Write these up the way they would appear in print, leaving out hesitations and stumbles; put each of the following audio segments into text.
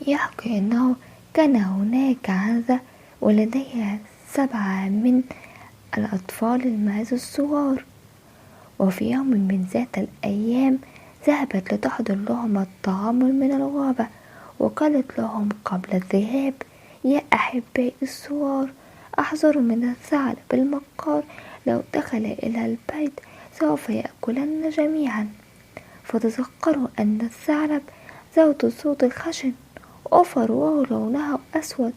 يحكي أنه كان هناك عنزة ولديها 7 من الأطفال المعز الصغار. وفي يوم من ذات الأيام ذهبت لتحضر لهم الطعام من الغابة، وقالت لهم قبل الذهاب: يا أحبائي الصغار، احذروا من الثعلب المكار، لو دخل إلى البيت سوف يأكلن جميعا. فتذكروا أن الثعلب ذات الصوت الخشن أوفر ولونه أسود.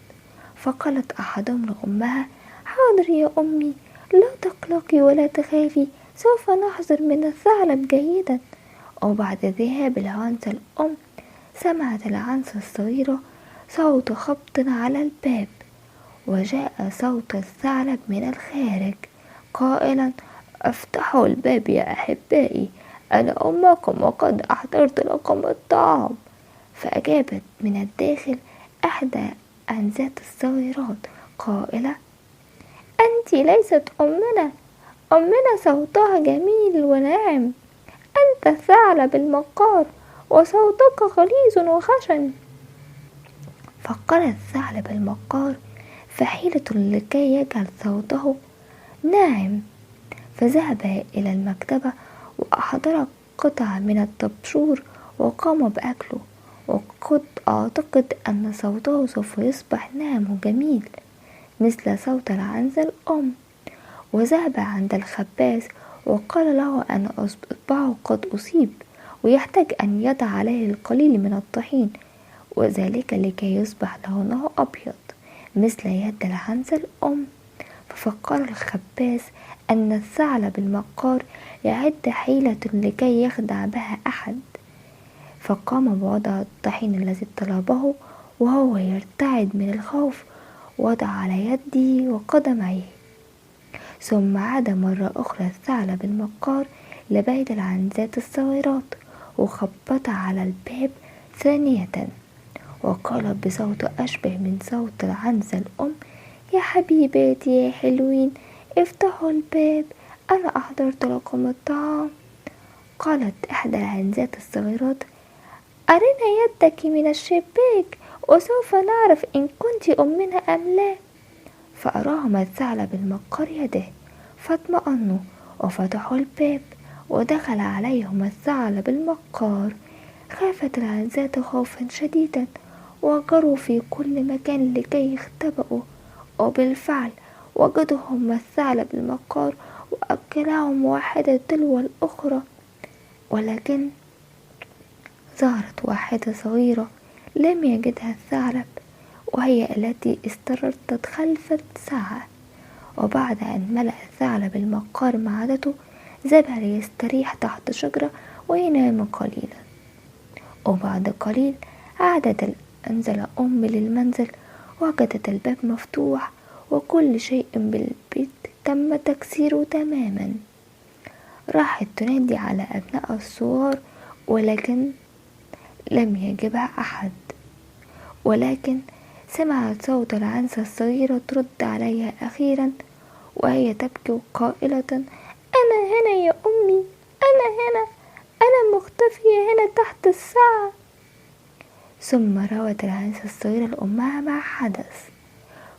فقالت أحدهم لأمها: حاضر يا أمي، لا تقلقي ولا تخافي، سوف نحذر من الثعلب جيدا. وبعد ذهاب العنزة الأم سمعت العنزة الصغيرة صوت خبط على الباب، وجاء صوت الثعلب من الخارج قائلا: افتحوا الباب يا أحبائي، أنا أمكم وقد أحضرت لكم الطعام. فأجابت من الداخل إحدى عنزات الصغيرات قائلة: أنت ليست أمنا، أمنا صوتها جميل وناعم، أنت الثعلب المكار وصوتك غليظ وخشن. فقال الثعلب المكار في حيلة لكي يجعل صوته ناعم، فذهب إلى المكتبة وأحضر قطعة من الطبشور وقام بأكله، وقد أعتقد أن صوته سوف يصبح ناعم وجميل مثل صوت العنزة الأم. وذهب عند الخباز وقال له أن إصبعه قد أصيب ويحتاج أن يضع عليه القليل من الطحين، وذلك لكي يصبح لونه أبيض مثل يد العنزة الأم. ففكر الخباز أن الثعلب المكار يعد حيلة لكي يخدع بها أحد، فقام بوضع الطحين الذي طلبه وهو يرتعد من الخوف، وضع على يده وقدميه. ثم عاد مرة أخرى الثعلب المكار لبيت العنزات الصغيرات وخبط على الباب ثانية، وقال بصوت أشبه من صوت العنزة الأم: يا حبيباتي يا حلوين، افتحوا الباب، أنا أحضرت لكم الطعام. قالت إحدى العنزات الصغيرات: أرنا يدك من الشباك وسوف نعرف إن كنت أمنا أم لا. فأراهم الثعلب المكار يده، فاطمأنوا وفتحوا الباب ودخل عليهم الثعلب المكار. خافت العنزات خوفا شديدا وجروا في كل مكان لكي يختبئوا، وبالفعل وجدهم الثعلب المكار وأكلهم واحدة تلو الأخرى. ولكن ظهرت واحدة صغيرة لم يجدها الثعلب، وهي التي استردت خلف الساعة. وبعد أن ملأ الثعلب المكار معدته ذهب ليستريح تحت شجرة وينام قليلا. وبعد قليل عادت العنزة الأم للمنزل، وجدت الباب مفتوح وكل شيء بالبيت تم تكسيره تماما. راحت تنادي على أبنائها الصغار ولكن لم يجبها أحد، ولكن سمعت صوت العنزة الصغيرة ترد عليها أخيرا وهي تبكي قائلة: أنا هنا يا أمي، أنا هنا، أنا مختفية هنا تحت الساعة. ثم روت العنزة الصغيرة لأمها ما حدث،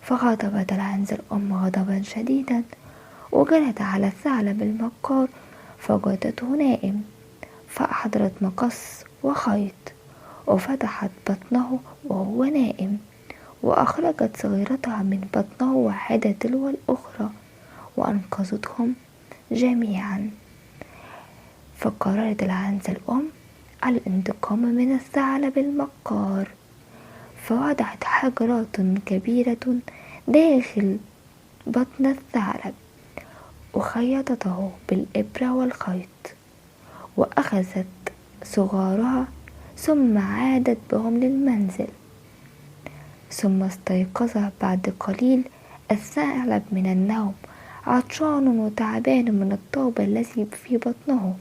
فغضبت العنزة الأم غضبا شديدا وجرت على الثعلب المكار فوجدته نائم، فأحضرت مقص وخيط وفتحت بطنه وهو نائم، وأخرجت صغيرتها من بطنه واحدة تلو الأخرى وأنقذتهم جميعا. فقررت العنزة الأم الانتقام من الثعلب المكار، فوضعت حجرات كبيرة داخل بطن الثعلب وخيطته بالإبرة والخيط، وأخذت صغارها ثم عادت بهم للمنزل. ثم استيقظ بعد قليل الثعلب من النوم عطشان وتعبان من الطوب الذي في بطنه،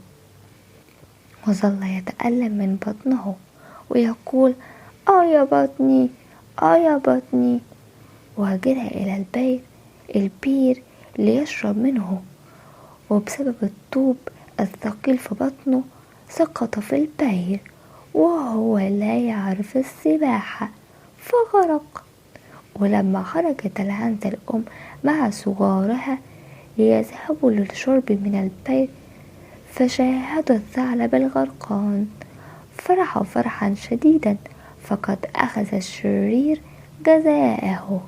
وظل يتألم من بطنه ويقول: يا بطني، يا بطني. وجرى إلى البير ليشرب منه، وبسبب الطوب الثقيل في بطنه سقط في البير وهو لا يعرف السباحة، فغرق. ولما خرجت العنزة الأم مع صغارها ليذهبوا للشرب من البئر، فشاهدوا الثعلب الغرقان، فرحوا فرحا شديدا، فقد أخذ الشرير جزاءه.